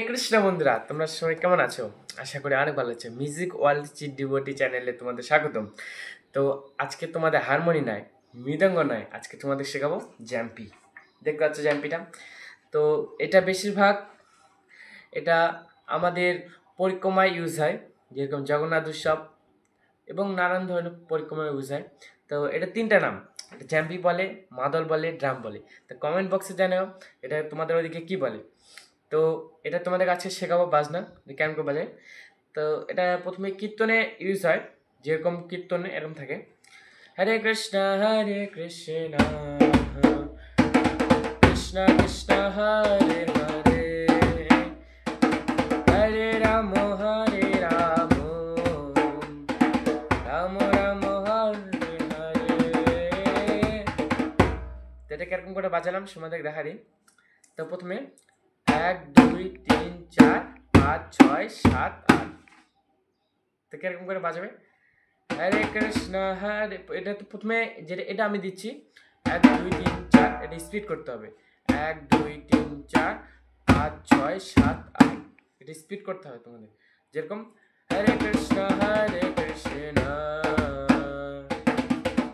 কৃষ্ণ বন্ধুরা, তোমরা সবাই কেমন আছো? আশা করি অনেক ভালো আছো। মিউজিক ওয়ার্ল্ড ডিভোটি চ্যানেলে তোমাদের স্বাগতম। তো আজকে তোমাদের হারমোনি নয়, মৃদঙ্গ নয়, আজকে তোমাদের শেখাবো জ্যাম্পি। দেখতে পাচ্ছ জ্যাম্পিটা? তো এটা বেশিরভাগ এটা আমাদের পরিক্রমায় ইউজ হয়, যেরকম জগন্নাথ উৎসব এবং নানান ধরনের পরিক্রমায় ইউজ হয়। তো এটা তিনটা নাম, এটা জ্যাম্পি বলে, মাদল বলে, ড্রাম বলে। তো কমেন্ট বক্সে জানাও এটা তোমাদের ওইদিকে কী বলে। তো এটা তোমাদের কাছে শেখাবো বাজনা, যে কেমন করে বাজায়। তো এটা প্রথমে কীর্তনে ইউজ হয়, যেরকম কীর্তনে এরকম থাকে, হরে কৃষ্ণ কৃষ্ণ কৃষ্ণ হরে হরে, হরে রাম রাম রাম হরে হরে। এটা কিরকম করে বাজালাম তোমাদের দেখা দিই। তো প্রথমে 1 2 3 4 5 6 7 8। তো কিরকম করে বাজাবে? হরে কৃষ্ণ হরে, এটা তো প্রথমে যেটা এটা আমি দিচ্ছি 1 2 3 4, এটা স্পিড করতে হবে। 1 2 3 4 5 6 7 8, এটা স্পিড করতে হবে তোমাদের। যেরকম হরে কৃষ্ণ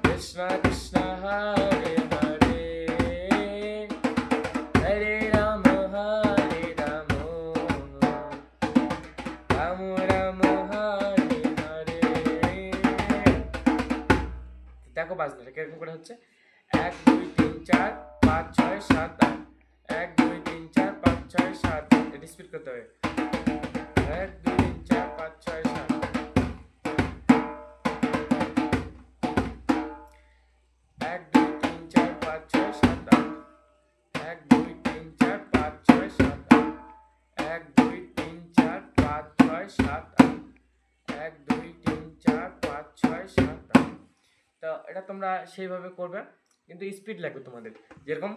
কৃষ্ণ কৃষ্ণ হরে হরে, হরে রাম রাম রাম হরে হরে। দেখো বাজনাটা কিরকম করে হচ্ছে, 1 2 3 4 5 6 7 8, 1 2 3 4 5 6 7 8, এটা স্পিড করতে হবে। 1 2 3 4 5 6 7, 1 2 3 4 5 6 7 8, 1 2 3 4 5 6 7 8, 1 2 3 4 5 6 7 8, 1 2 3 4 5 6 7 8। তো এটা তোমরা সেইভাবে করবে, কিন্তু স্পিড লাগবে তোমাদের। যেরকম